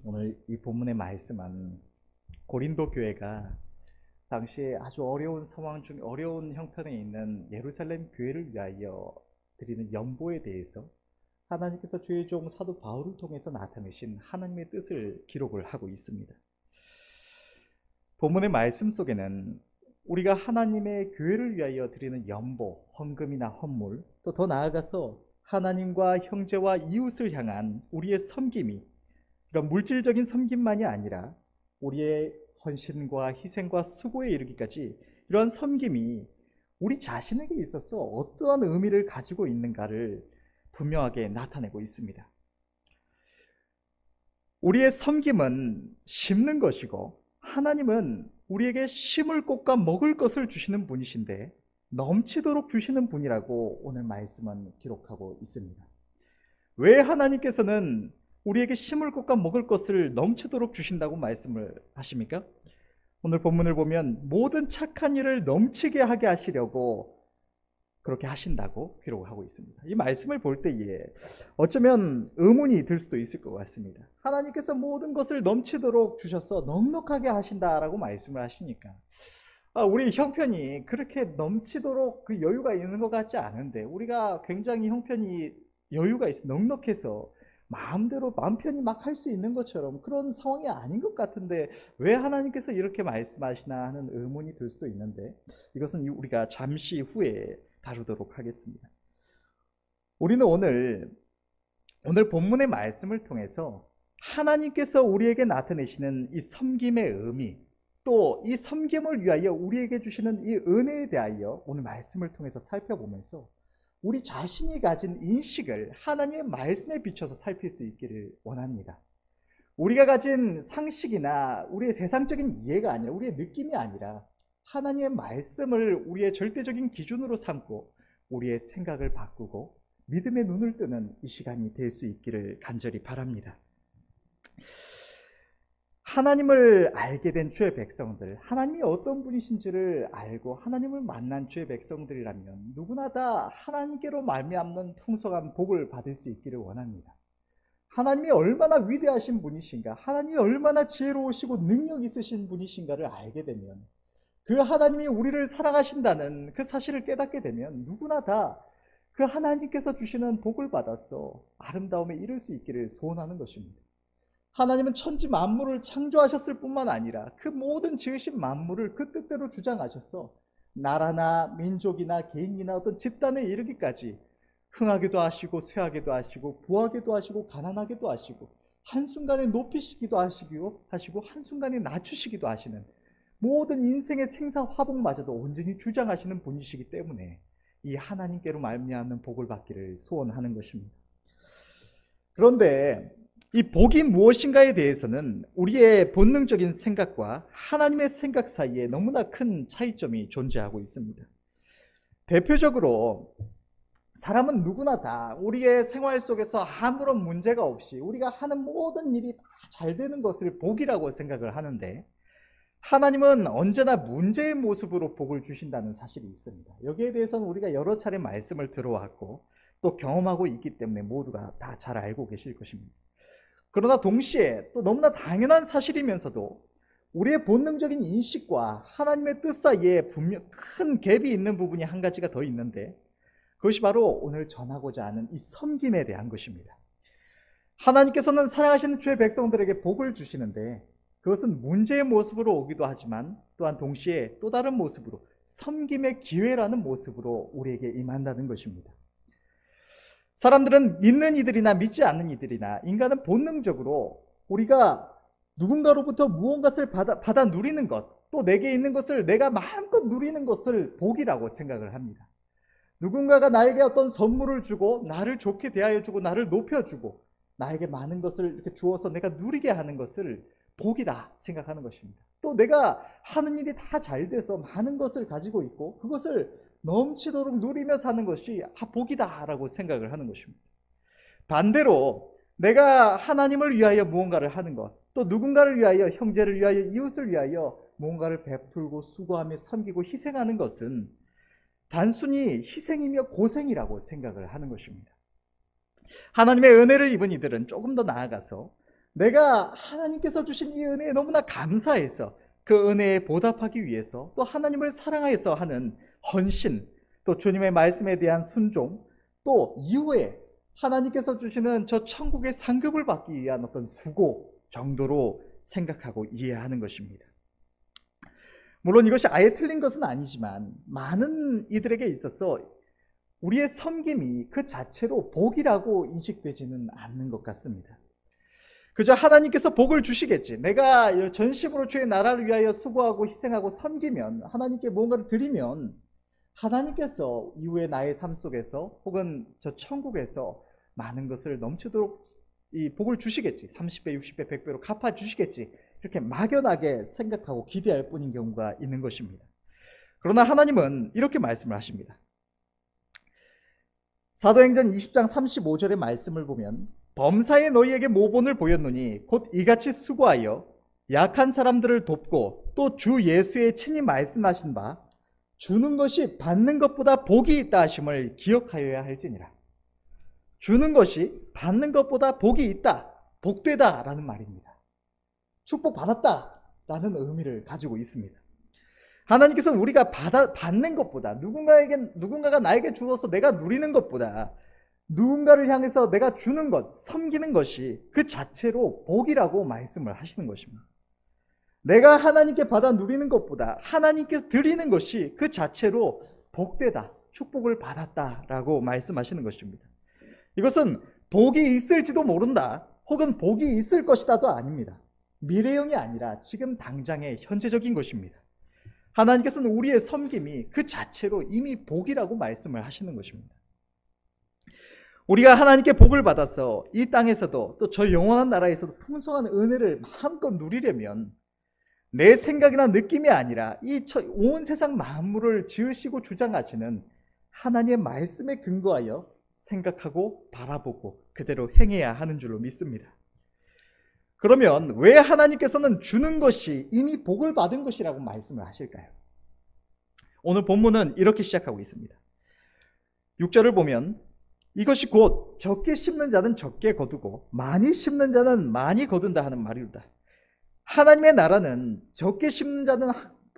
오늘 이 본문의 말씀은 고린도 교회가 당시에 아주 어려운 상황 중 어려운 형편에 있는 예루살렘 교회를 위하여 드리는 연보에 대해서 하나님께서 주의 종 사도 바울을 통해서 나타내신 하나님의 뜻을 기록을 하고 있습니다. 본문의 말씀 속에는 우리가 하나님의 교회를 위하여 드리는 연보, 헌금이나 헌물, 또 더 나아가서 하나님과 형제와 이웃을 향한 우리의 섬김이 이런 물질적인 섬김만이 아니라 우리의 헌신과 희생과 수고에 이르기까지 이러한 섬김이 우리 자신에게 있어서 어떠한 의미를 가지고 있는가를 분명하게 나타내고 있습니다. 우리의 섬김은 심는 것이고 하나님은 우리에게 심을 것과 먹을 것을 주시는 분이신데 넘치도록 주시는 분이라고 오늘 말씀은 기록하고 있습니다. 왜 하나님께서는 우리에게 심을 것과 먹을 것을 넘치도록 주신다고 말씀을 하십니까? 오늘 본문을 보면 모든 착한 일을 넘치게 하게 하시려고 그렇게 하신다고 기록하고 있습니다. 이 말씀을 볼 때에 어쩌면 의문이 들 수도 있을 것 같습니다. 하나님께서 모든 것을 넘치도록 주셔서 넉넉하게 하신다라고 말씀을 하시니까 우리 형편이 그렇게 넘치도록 그 여유가 있는 것 같지 않은데, 우리가 굉장히 형편이 여유가 있어 넉넉해서 마음대로 마음 편히 막 할 수 있는 것처럼 그런 상황이 아닌 것 같은데 왜 하나님께서 이렇게 말씀하시나 하는 의문이 들 수도 있는데, 이것은 우리가 잠시 후에 다루도록 하겠습니다. 우리는 오늘 본문의 말씀을 통해서 하나님께서 우리에게 나타내시는 이 섬김의 의미, 또 이 섬김을 위하여 우리에게 주시는 이 은혜에 대하여 오늘 말씀을 통해서 살펴보면서 우리 자신이 가진 인식을 하나님의 말씀에 비춰서 살필 수 있기를 원합니다. 우리가 가진 상식이나 우리의 세상적인 이해가 아니라, 우리의 느낌이 아니라 하나님의 말씀을 우리의 절대적인 기준으로 삼고 우리의 생각을 바꾸고 믿음의 눈을 뜨는 이 시간이 될 수 있기를 간절히 바랍니다. 하나님을 알게 된 주의 백성들, 하나님이 어떤 분이신지를 알고 하나님을 만난 주의 백성들이라면 누구나 다 하나님께로 말미암는 풍성한 복을 받을 수 있기를 원합니다. 하나님이 얼마나 위대하신 분이신가, 하나님이 얼마나 지혜로우시고 능력 있으신 분이신가를 알게 되면, 그 하나님이 우리를 사랑하신다는 그 사실을 깨닫게 되면 누구나 다 그 하나님께서 주시는 복을 받아서 아름다움에 이를 수 있기를 소원하는 것입니다. 하나님은 천지 만물을 창조하셨을 뿐만 아니라 그 모든 지으신 만물을 그 뜻대로 주장하셔서 나라나 민족이나 개인이나 어떤 집단에 이르기까지 흥하게도 하시고 쇠하게도 하시고 부하게도 하시고 가난하게도 하시고 한순간에 높이시기도 하시고 한순간에 낮추시기도 하시는 모든 인생의 생사화복마저도 온전히 주장하시는 분이시기 때문에 이 하나님께로 말미암는 복을 받기를 소원하는 것입니다. 그런데 이 복이 무엇인가에 대해서는 우리의 본능적인 생각과 하나님의 생각 사이에 너무나 큰 차이점이 존재하고 있습니다. 대표적으로 사람은 누구나 다 우리의 생활 속에서 아무런 문제가 없이 우리가 하는 모든 일이 다 잘 되는 것을 복이라고 생각을 하는데, 하나님은 언제나 문제의 모습으로 복을 주신다는 사실이 있습니다. 여기에 대해서는 우리가 여러 차례 말씀을 들어왔고 또 경험하고 있기 때문에 모두가 다 잘 알고 계실 것입니다. 그러나 동시에 또 너무나 당연한 사실이면서도 우리의 본능적인 인식과 하나님의 뜻 사이에 분명 큰 갭이 있는 부분이 한 가지가 더 있는데, 그것이 바로 오늘 전하고자 하는 이 섬김에 대한 것입니다. 하나님께서는 사랑하시는 주의 백성들에게 복을 주시는데 그것은 문제의 모습으로 오기도 하지만 또한 동시에 또 다른 모습으로 섬김의 기회라는 모습으로 우리에게 임한다는 것입니다. 사람들은 믿는 이들이나 믿지 않는 이들이나 인간은 본능적으로 우리가 누군가로부터 무언가를 받아 누리는 것, 또 내게 있는 것을 내가 마음껏 누리는 것을 복이라고 생각을 합니다. 누군가가 나에게 어떤 선물을 주고 나를 좋게 대하여주고 나를 높여주고 나에게 많은 것을 이렇게 주어서 내가 누리게 하는 것을 복이다 생각하는 것입니다. 또 내가 하는 일이 다 잘 돼서 많은 것을 가지고 있고 그것을 넘치도록 누리며 사는 것이 복이다라고 생각을 하는 것입니다. 반대로 내가 하나님을 위하여 무언가를 하는 것, 또 누군가를 위하여, 형제를 위하여, 이웃을 위하여 무언가를 베풀고 수고하며 섬기고 희생하는 것은 단순히 희생이며 고생이라고 생각을 하는 것입니다. 하나님의 은혜를 입은 이들은 조금 더 나아가서 내가 하나님께서 주신 이 은혜에 너무나 감사해서 그 은혜에 보답하기 위해서 또 하나님을 사랑해서 하는 헌신, 또 주님의 말씀에 대한 순종, 또 이후에 하나님께서 주시는 저 천국의 상급을 받기 위한 어떤 수고 정도로 생각하고 이해하는 것입니다. 물론 이것이 아예 틀린 것은 아니지만 많은 이들에게 있어서 우리의 섬김이 그 자체로 복이라고 인식되지는 않는 것 같습니다. 그저 하나님께서 복을 주시겠지. 내가 전심으로 주의 나라를 위하여 수고하고 희생하고 섬기면, 하나님께 무언가를 드리면 하나님께서 이후에 나의 삶 속에서 혹은 저 천국에서 많은 것을 넘치도록 이 복을 주시겠지. 30배, 60배, 100배로 갚아 주시겠지. 이렇게 막연하게 생각하고 기대할 뿐인 경우가 있는 것입니다. 그러나 하나님은 이렇게 말씀을 하십니다. 사도행전 20장 35절의 말씀을 보면 범사에 너희에게 모본을 보였노니 곧 이같이 수고하여 약한 사람들을 돕고 또 주 예수의 친히 말씀하신 바 주는 것이 받는 것보다 복이 있다 하심을 기억하여야 할지니라. 주는 것이 받는 것보다 복이 있다, 복되다 라는 말입니다. 축복받았다 라는 의미를 가지고 있습니다. 하나님께서는 우리가 받는 것보다, 누군가가 나에게 주어서 내가 누리는 것보다 누군가를 향해서 내가 주는 것, 섬기는 것이 그 자체로 복이라고 말씀을 하시는 것입니다. 내가 하나님께 받아 누리는 것보다 하나님께 드리는 것이 그 자체로 복되다, 축복을 받았다라고 말씀하시는 것입니다. 이것은 복이 있을지도 모른다, 혹은 복이 있을 것이다도 아닙니다. 미래형이 아니라 지금 당장의 현재적인 것입니다. 하나님께서는 우리의 섬김이 그 자체로 이미 복이라고 말씀을 하시는 것입니다. 우리가 하나님께 복을 받아서 이 땅에서도 또 저 영원한 나라에서도 풍성한 은혜를 마음껏 누리려면 내 생각이나 느낌이 아니라 이 온 세상 만물을 지으시고 주장하시는 하나님의 말씀에 근거하여 생각하고 바라보고 그대로 행해야 하는 줄로 믿습니다. 그러면 왜 하나님께서는 주는 것이 이미 복을 받은 것이라고 말씀을 하실까요? 오늘 본문은 이렇게 시작하고 있습니다. 6절을 보면 이것이 곧 적게 심는 자는 적게 거두고 많이 심는 자는 많이 거둔다 하는 말이로다. 하나님의 나라는 적게 심는 자는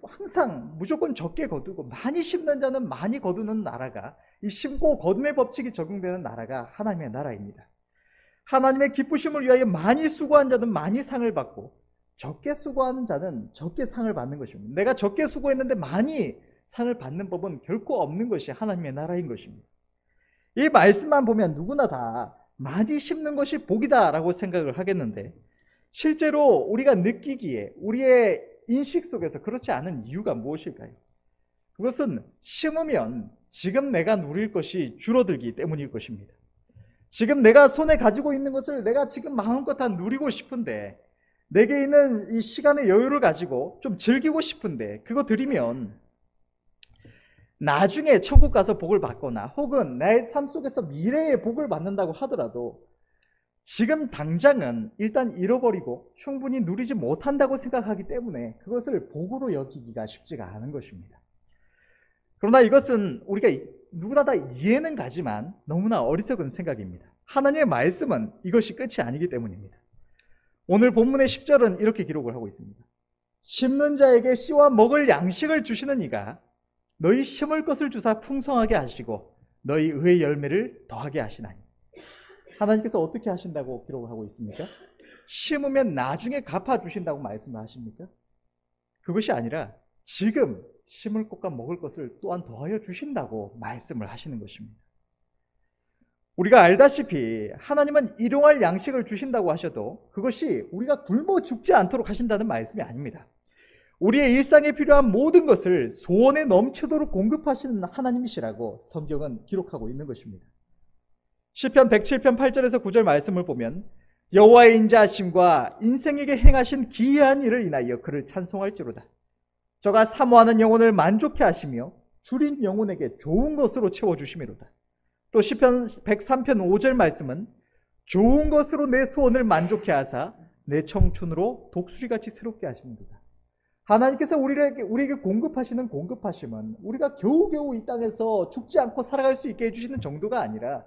항상 무조건 적게 거두고 많이 심는 자는 많이 거두는 나라가, 이 심고 거둠의 법칙이 적용되는 나라가 하나님의 나라입니다. 하나님의 기쁘심을 위하여 많이 수고한 자는 많이 상을 받고 적게 수고하는 자는 적게 상을 받는 것입니다. 내가 적게 수고했는데 많이 상을 받는 법은 결코 없는 것이 하나님의 나라인 것입니다. 이 말씀만 보면 누구나 다 많이 심는 것이 복이다 라고 생각을 하겠는데, 실제로 우리가 느끼기에 우리의 인식 속에서 그렇지 않은 이유가 무엇일까요? 그것은 심으면 지금 내가 누릴 것이 줄어들기 때문일 것입니다. 지금 내가 손에 가지고 있는 것을 내가 지금 마음껏 다 누리고 싶은데, 내게 있는 이 시간의 여유를 가지고 좀 즐기고 싶은데 그거 드리면 나중에 천국 가서 복을 받거나 혹은 내 삶 속에서 미래에 복을 받는다고 하더라도 지금 당장은 일단 잃어버리고 충분히 누리지 못한다고 생각하기 때문에 그것을 복으로 여기기가 쉽지가 않은 것입니다. 그러나 이것은 우리가 누구나 다 이해는 가지만 너무나 어리석은 생각입니다. 하나님의 말씀은 이것이 끝이 아니기 때문입니다. 오늘 본문의 10절은 이렇게 기록을 하고 있습니다. 심는 자에게 씨와 먹을 양식을 주시는 이가 너희 심을 것을 주사 풍성하게 하시고 너희 의의 열매를 더하게 하시나니. 하나님께서 어떻게 하신다고 기록을 하고 있습니까? 심으면 나중에 갚아주신다고 말씀을 하십니까? 그것이 아니라 지금 심을 것과 먹을 것을 또한 더하여 주신다고 말씀을 하시는 것입니다. 우리가 알다시피 하나님은 일용할 양식을 주신다고 하셔도 그것이 우리가 굶어 죽지 않도록 하신다는 말씀이 아닙니다. 우리의 일상에 필요한 모든 것을 소원에 넘치도록 공급하시는 하나님이시라고 성경은 기록하고 있는 것입니다. 시편 107편 8절에서 9절 말씀을 보면 여호와의 인자하심과 인생에게 행하신 기이한 일을 인하여 그를 찬송할지로다. 저가 사모하는 영혼을 만족해 하시며 줄인 영혼에게 좋은 것으로 채워주심이로다. 또 시편 103편 5절 말씀은 좋은 것으로 내 소원을 만족해 하사 내 청춘으로 독수리같이 새롭게 하시는도다. 하나님께서 우리에게 공급하시는 공급하심은 우리가 겨우겨우 이 땅에서 죽지 않고 살아갈 수 있게 해주시는 정도가 아니라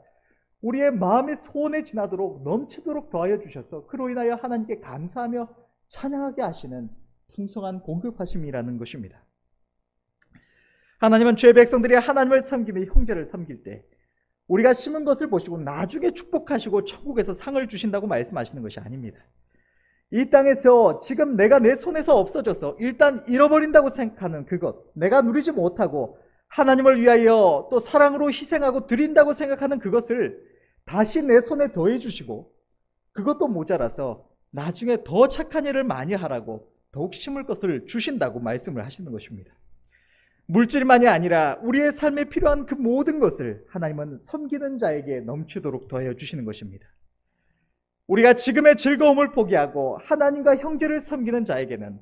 우리의 마음이 소원에 지나도록 넘치도록 더하여 주셔서 그로 인하여 하나님께 감사하며 찬양하게 하시는 풍성한 공급하심이라는 것입니다. 하나님은 주의 백성들이 하나님을 섬기며 형제를 섬길 때 우리가 심은 것을 보시고 나중에 축복하시고 천국에서 상을 주신다고 말씀하시는 것이 아닙니다. 이 땅에서 지금 내가 내 손에서 없어져서 일단 잃어버린다고 생각하는 그것, 내가 누리지 못하고 하나님을 위하여 또 사랑으로 희생하고 드린다고 생각하는 그것을 다시 내 손에 더해 주시고 그것도 모자라서 나중에 더 착한 일을 많이 하라고 더욱 심을 것을 주신다고 말씀을 하시는 것입니다. 물질만이 아니라 우리의 삶에 필요한 그 모든 것을 하나님은 섬기는 자에게 넘치도록 더하여 주시는 것입니다. 우리가 지금의 즐거움을 포기하고 하나님과 형제를 섬기는 자에게는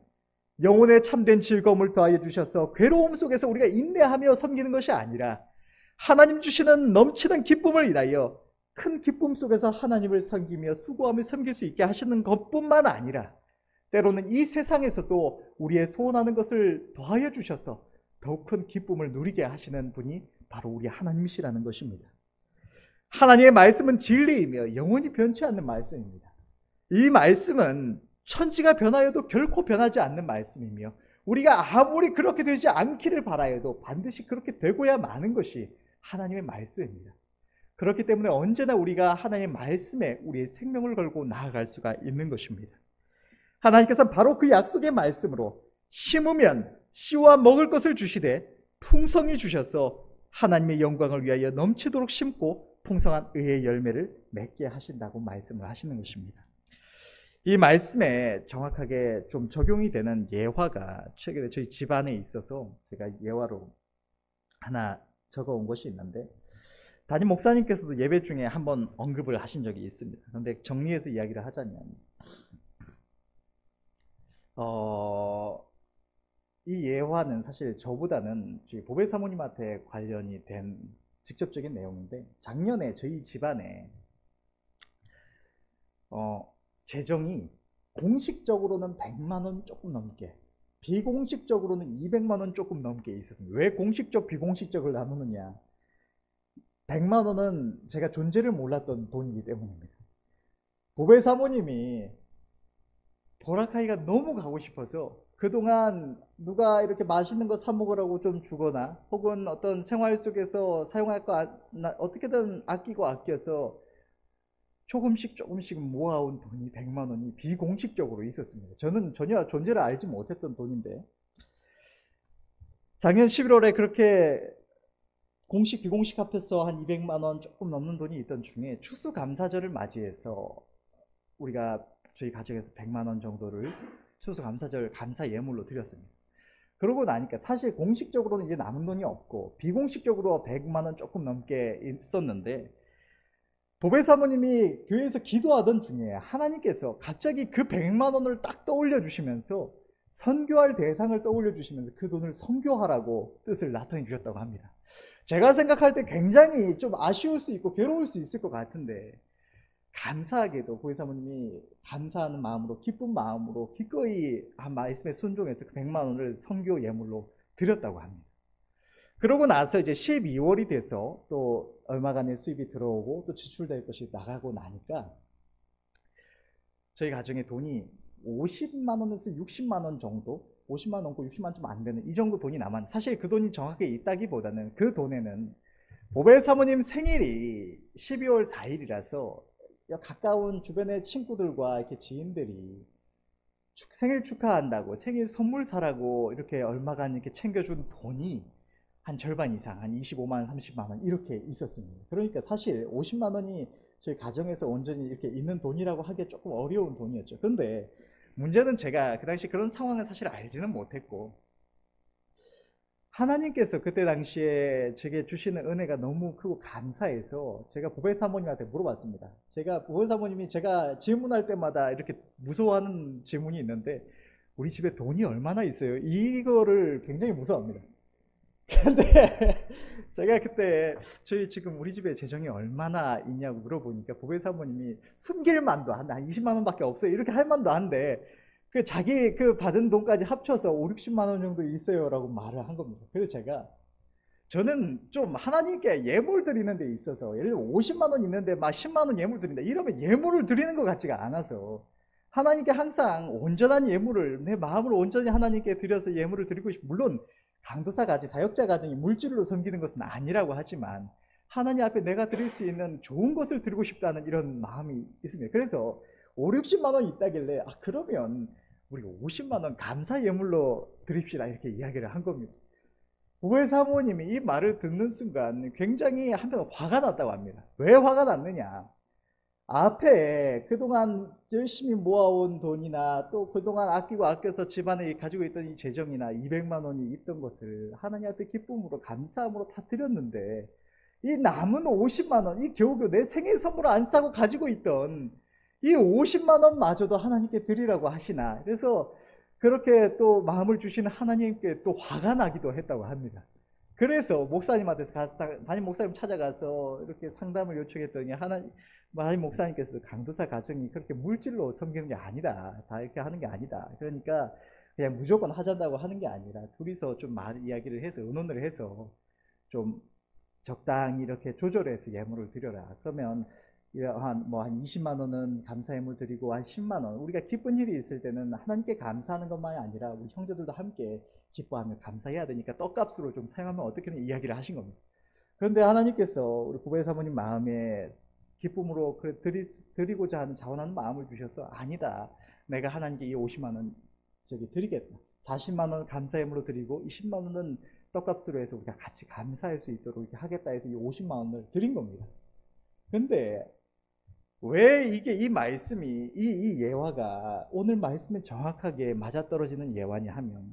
영혼의 참된 즐거움을 더하여 주셔서 괴로움 속에서 우리가 인내하며 섬기는 것이 아니라 하나님 주시는 넘치는 기쁨을 인하여 큰 기쁨 속에서 하나님을 섬기며 수고하며 섬길 수 있게 하시는 것뿐만 아니라 때로는 이 세상에서도 우리의 소원하는 것을 더하여 주셔서 더욱 큰 기쁨을 누리게 하시는 분이 바로 우리 하나님이시라는 것입니다. 하나님의 말씀은 진리이며 영원히 변치 않는 말씀입니다. 이 말씀은 천지가 변하여도 결코 변하지 않는 말씀이며 우리가 아무리 그렇게 되지 않기를 바라여도 반드시 그렇게 되고야 마는 것이 하나님의 말씀입니다. 그렇기 때문에 언제나 우리가 하나님의 말씀에 우리의 생명을 걸고 나아갈 수가 있는 것입니다. 하나님께서는 바로 그 약속의 말씀으로 심으면 씨와 먹을 것을 주시되 풍성히 주셔서 하나님의 영광을 위하여 넘치도록 심고 풍성한 의의 열매를 맺게 하신다고 말씀을 하시는 것입니다. 이 말씀에 정확하게 좀 적용이 되는 예화가 최근에 저희 집안에 있어서 제가 예화로 하나 적어온 것이 있는데 담임 목사님께서도 예배 중에 한번 언급을 하신 적이 있습니다. 그런데 정리해서 이야기를 하자면 이 예화는 사실 저보다는 저희 보배 사모님한테 관련이 된 직접적인 내용인데 작년에 저희 집안에 재정이 공식적으로는 100만 원 조금 넘게 비공식적으로는 200만 원 조금 넘게 있었습니다. 왜 공식적 비공식적을 나누느냐, 100만 원은 제가 존재를 몰랐던 돈이기 때문입니다. 보배 사모님이 보라카이가 너무 가고 싶어서 그동안 누가 이렇게 맛있는 거 사 먹으라고 좀 주거나 혹은 어떤 생활 속에서 사용할 거 어떻게든 아끼고 아껴서 조금씩 모아온 돈이 100만 원이 비공식적으로 있었습니다. 저는 전혀 존재를 알지 못했던 돈인데 작년 11월에 그렇게 공식 비공식 합해서 한 200만 원 조금 넘는 돈이 있던 중에 추수감사절을 맞이해서 우리가 저희 가정에서 100만 원 정도를 추수감사절 감사 예물로 드렸습니다. 그러고 나니까 사실 공식적으로는 이제 남은 돈이 없고 비공식적으로 100만 원 조금 넘게 있었는데 보배 사모님이 교회에서 기도하던 중에 하나님께서 갑자기 그 100만 원을 딱 떠올려 주시면서 선교할 대상을 떠올려 주시면서 그 돈을 선교하라고 뜻을 나타내 주셨다고 합니다. 제가 생각할 때 굉장히 좀 아쉬울 수 있고 괴로울 수 있을 것 같은데 감사하게도 보배 사모님이 감사하는 마음으로 기쁜 마음으로 기꺼이 한 말씀에 순종해서 그 100만 원을 선교 예물로 드렸다고 합니다. 그러고 나서 이제 12월이 돼서 또 얼마간의 수입이 들어오고 또 지출될 것이 나가고 나니까 저희 가정의 돈이 50만 원에서 60만 원 정도, 50만 원 넘고 60만 원 좀 안 되는 이 정도 돈이 남았는데 사실 그 돈이 정확하게 있다기보다는 그 돈에는 보배 사모님 생일이 12월 4일이라서 가까운 주변의 친구들과 이렇게 지인들이 생일 축하한다고 생일 선물 사라고 이렇게 얼마간 이렇게 챙겨준 돈이 한 절반 이상, 한 25만 원, 30만 원 이렇게 있었습니다. 그러니까 사실 50만 원이 저희 가정에서 온전히 이렇게 있는 돈이라고 하기에 조금 어려운 돈이었죠. 그런데 문제는 제가 그 당시 그런 상황을 사실 알지는 못했고 하나님께서 그때 당시에 제게 주시는 은혜가 너무 크고 감사해서 제가 보배 사모님한테 물어봤습니다. 보배 사모님이 제가 질문할 때마다 이렇게 무서워하는 질문이 있는데 우리 집에 돈이 얼마나 있어요? 이거를 굉장히 무서워합니다. 근데 제가 그때 저희 지금 우리 집에 재정이 얼마나 있냐고 물어보니까 보배 사모님이 숨길 만도 한데 한 20만 원밖에 없어요 이렇게 할 만도 한데 그 자기 그 받은 돈까지 합쳐서 5, 60만 원 정도 있어요 라고 말을 한 겁니다. 그래서 제가 저는 좀 하나님께 예물 드리는 데 있어서 예를 들어 50만 원 있는데 막 10만 원 예물 드린다 이러면 예물을 드리는 것 같지가 않아서 하나님께 항상 온전한 예물을 내 마음을 온전히 하나님께 드려서 예물을 드리고 싶고 물론 강도사 가정, 사역자 가정이 물질로 섬기는 것은 아니라고 하지만 하나님 앞에 내가 드릴 수 있는 좋은 것을 드리고 싶다는 이런 마음이 있습니다. 그래서 5, 60만 원이 있다길래 그러면 우리 50만 원 감사 예물로 드립시다 이렇게 이야기를 한 겁니다. 부회 사모님이 이 말을 듣는 순간 굉장히 한편 화가 났다고 합니다. 왜 화가 났느냐? 앞에 그동안 열심히 모아온 돈이나 또 그동안 아끼고 아껴서 집안에 가지고 있던 이 재정이나 200만 원이 있던 것을 하나님 앞에 기쁨으로 감사함으로 다 드렸는데 이 남은 50만 원, 이 겨우겨우 내 생일 선물 안 사고 가지고 있던 이 50만 원마저도 하나님께 드리라고 하시나. 그래서 그렇게 또 마음을 주시는 하나님께 또 화가 나기도 했다고 합니다. 그래서 목사님한테 가서 담임 목사님 찾아가서 이렇게 상담을 요청했더니 담임 목사님께서 강도사 가정이 그렇게 물질로 섬기는 게 아니다. 다 이렇게 하는 게 아니다. 그러니까 그냥 무조건 하잔다고 하는 게 아니라 둘이서 좀 이야기를 해서 의논을 해서 좀 적당히 이렇게 조절해서 예물을 드려라. 그러면 한 20만 원은 감사 예물 드리고 한 10만 원 우리가 기쁜 일이 있을 때는 하나님께 감사하는 것만이 아니라 우리 형제들도 함께 기뻐하며 감사해야 되니까 떡값으로 좀 사용하면 어떻게든 이야기를 하신 겁니다. 그런데 하나님께서 우리 부배 사모님 마음에 기쁨으로 드리고자 하는 자원하는 마음을 주셔서 아니다. 내가 하나님께 이 50만 원 드리겠다. 40만 원 감사 예물로 드리고 20만 원은 떡값으로 해서 우리가 같이 감사할 수 있도록 이렇게 하겠다 해서 이 50만 원을 드린 겁니다. 근데 왜 이 말씀이 이 예화가 오늘 말씀에 정확하게 맞아떨어지는 예화냐 하면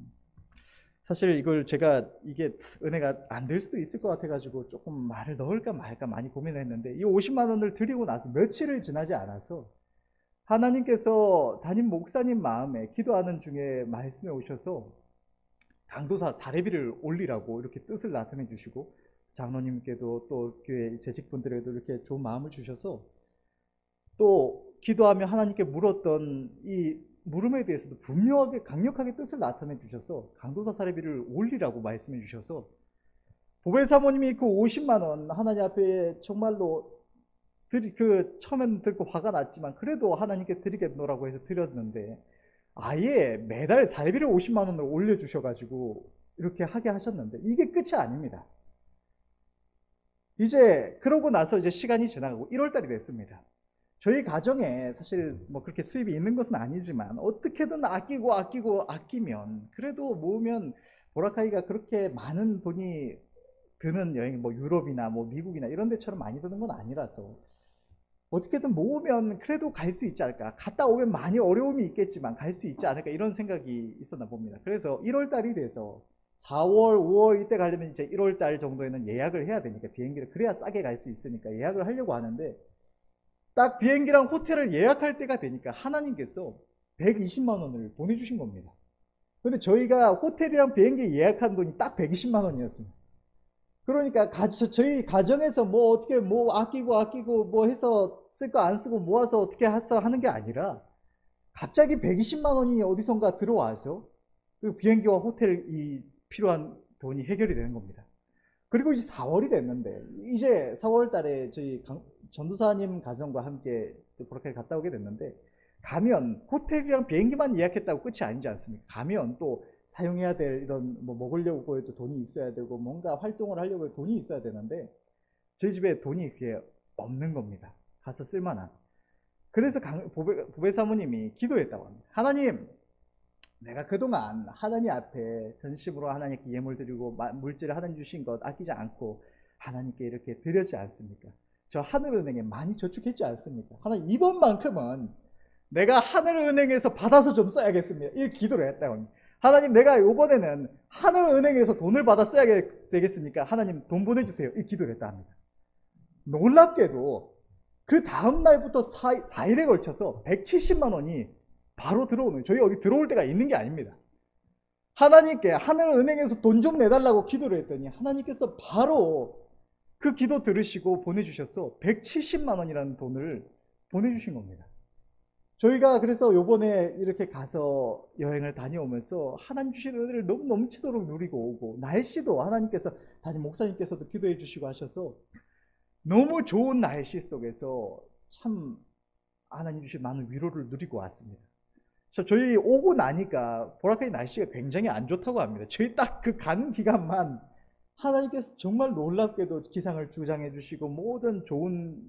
사실 이걸 제가 이게 은혜가 안 될 수도 있을 것 같아가지고 조금 말을 넣을까 말까 많이 고민을 했는데 이 50만 원을 드리고 나서 며칠을 지나지 않아서 하나님께서 담임 목사님 마음에 기도하는 중에 말씀에 오셔서 강도사 사례비를 올리라고 이렇게 뜻을 나타내 주시고 장로님께도 또 교회 재직분들에도 이렇게 좋은 마음을 주셔서 또 기도하며 하나님께 물었던 이 물음에 대해서도 분명하게 강력하게 뜻을 나타내 주셔서 강도사 사례비를 올리라고 말씀해 주셔서 보배 사모님이 그 50만 원 하나님 앞에 정말로 처음에는 듣고 화가 났지만 그래도 하나님께 드리겠노라고 해서 드렸는데 아예 매달 사례비를 50만 원을 올려주셔가지고 이렇게 하게 하셨는데 이게 끝이 아닙니다. 이제 그러고 나서 이제 시간이 지나가고 1월달이 됐습니다. 저희 가정에 사실 뭐 그렇게 수입이 있는 것은 아니지만 어떻게든 아끼면 그래도 모으면 보라카이가 그렇게 많은 돈이 드는 여행 뭐 유럽이나 뭐 미국이나 이런 데처럼 많이 드는 건 아니라서 어떻게든 모으면 그래도 갈 수 있지 않을까. 갔다 오면 많이 어려움이 있겠지만 갈 수 있지 않을까 이런 생각이 있었나 봅니다. 그래서 1월달이 돼서 4월, 5월 이때 가려면 이제 1월달 정도에는 예약을 해야 되니까 비행기를 그래야 싸게 갈 수 있으니까 예약을 하려고 하는데 딱 비행기랑 호텔을 예약할 때가 되니까 하나님께서 120만 원을 보내주신 겁니다. 근데 저희가 호텔이랑 비행기 예약한 돈이 딱 120만 원이었습니다. 그러니까 저희 가정에서 뭐 어떻게 뭐 아끼고 뭐 해서 쓸 거 안 쓰고 모아서 어떻게 해서 하는 게 아니라 갑자기 120만 원이 어디선가 들어와서 그 비행기와 호텔이 필요한 돈이 해결이 되는 겁니다. 그리고 이제 4월이 됐는데 이제 4월 달에 저희 전도사님 가정과 함께 보라카이 갔다 오게 됐는데 가면 호텔이랑 비행기만 예약했다고 끝이 아니지 않습니까? 가면 또 사용해야 될 이런 뭐 먹으려고 해도 돈이 있어야 되고 뭔가 활동을 하려고 해도 돈이 있어야 되는데 저희 집에 돈이 그게 없는 겁니다. 가서 쓸만한. 그래서 보배 사모님이 기도했다고 합니다. 하나님, 내가 그동안 하나님 앞에 전심으로 하나님께 예물 드리고 물질을 하나님 주신 것 아끼지 않고 하나님께 이렇게 드렸지 않습니까? 저 하늘은행에 많이 저축했지 않습니까? 하나님 이번만큼은 내가 하늘은행에서 받아서 좀 써야겠습니다. 이 기도를 했다고 합니다. 하나님 내가 이번에는 하늘은행에서 돈을 받아 써야 되겠습니까? 하나님 돈 보내주세요. 이 기도를 했다 합니다. 놀랍게도 그 다음 날부터 4일에 걸쳐서 170만 원이 바로 들어오는, 저희 어디 들어올 때가 있는 게 아닙니다. 하나님께 하늘은행에서 돈 좀 내달라고 기도를 했더니 하나님께서 바로 그 기도 들으시고 보내주셔서 170만 원이라는 돈을 보내주신 겁니다. 저희가 그래서 요번에 이렇게 가서 여행을 다녀오면서 하나님 주신 은혜를 너무 넘치도록 누리고 오고, 날씨도 하나님께서, 담임 목사님께서도 기도해 주시고 하셔서 너무 좋은 날씨 속에서 참 하나님 주신 많은 위로를 누리고 왔습니다. 저희 오고 나니까 보라카이 날씨가 굉장히 안 좋다고 합니다. 저희 딱 그 가는 기간만 하나님께서 정말 놀랍게도 기상을 주장해 주시고 모든 좋은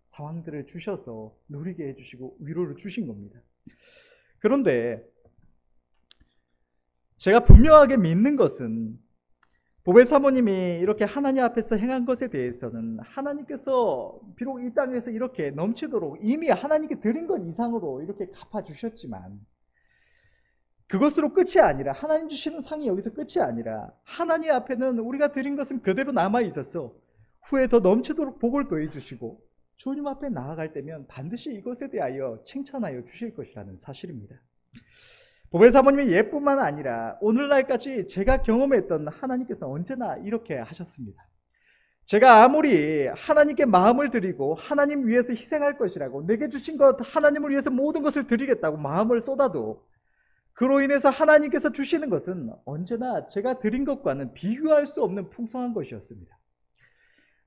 상황들을 주셔서 누리게 해주시고 위로를 주신 겁니다. 그런데 제가 분명하게 믿는 것은, 보배 사모님이 이렇게 하나님 앞에서 행한 것에 대해서는 하나님께서 비록 이 땅에서 이렇게 넘치도록 이미 하나님께 드린 것 이상으로 이렇게 갚아주셨지만, 그것으로 끝이 아니라, 하나님 주시는 상이 여기서 끝이 아니라 하나님 앞에는 우리가 드린 것은 그대로 남아 있어서 후에 더 넘치도록 복을 더해 주시고 주님 앞에 나아갈 때면 반드시 이것에 대하여 칭찬하여 주실 것이라는 사실입니다. 보배 사모님의 예뿐만 아니라 오늘날까지 제가 경험했던 하나님께서 언제나 이렇게 하셨습니다. 제가 아무리 하나님께 마음을 드리고 하나님 위해서 희생할 것이라고, 내게 주신 것 하나님을 위해서 모든 것을 드리겠다고 마음을 쏟아도 그로 인해서 하나님께서 주시는 것은 언제나 제가 드린 것과는 비교할 수 없는 풍성한 것이었습니다.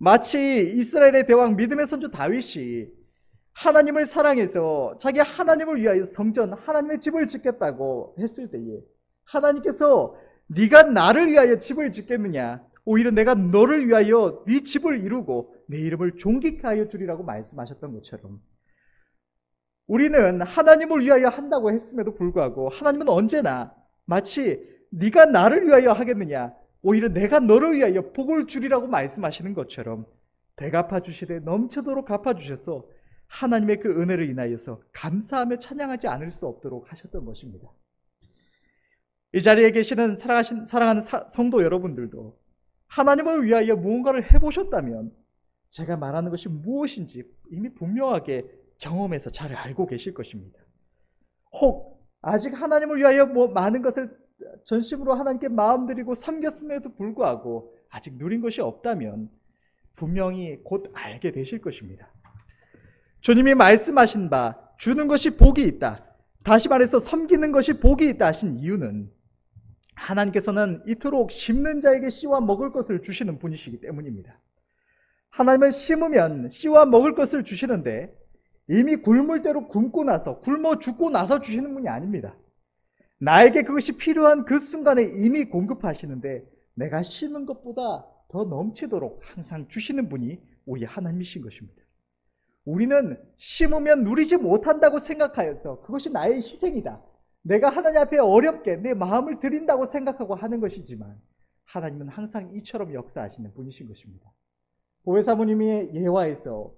마치 이스라엘의 대왕 믿음의 선조 다윗이 하나님을 사랑해서 자기 하나님을 위하여 성전, 하나님의 집을 짓겠다고 했을 때에 하나님께서 네가 나를 위하여 집을 짓겠느냐, 오히려 내가 너를 위하여 네 집을 이루고 내 이름을 존귀케 하여 주리라고 말씀하셨던 것처럼, 우리는 하나님을 위하여 한다고 했음에도 불구하고 하나님은 언제나 마치 네가 나를 위하여 하겠느냐, 오히려 내가 너를 위하여 복을 주리라고 말씀하시는 것처럼 되갚아 주시되 넘치도록 갚아주셔서 하나님의 그 은혜를 인하여서 감사하며 찬양하지 않을 수 없도록 하셨던 것입니다. 이 자리에 계시는 사랑하는 성도 여러분들도 하나님을 위하여 무언가를 해보셨다면 제가 말하는 것이 무엇인지 이미 분명하게 경험해서 잘 알고 계실 것입니다. 혹 아직 하나님을 위하여 많은 것을 전심으로 하나님께 마음 드리고 섬겼음에도 불구하고 아직 누린 것이 없다면 분명히 곧 알게 되실 것입니다. 주님이 말씀하신 바 주는 것이 복이 있다, 다시 말해서 섬기는 것이 복이 있다 하신 이유는 하나님께서는 이토록 심는 자에게 씨와 먹을 것을 주시는 분이시기 때문입니다. 하나님은 심으면 씨와 먹을 것을 주시는데 이미 굶을 대로 굶고 나서, 굶어 죽고 나서 주시는 분이 아닙니다. 나에게 그것이 필요한 그 순간에 이미 공급하시는데 내가 심은 것보다 더 넘치도록 항상 주시는 분이 우리 하나님이신 것입니다. 우리는 심으면 누리지 못한다고 생각하여서 그것이 나의 희생이다, 내가 하나님 앞에 어렵게 내 마음을 드린다고 생각하고 하는 것이지만 하나님은 항상 이처럼 역사하시는 분이신 것입니다. 보혜 사모님이 예화에서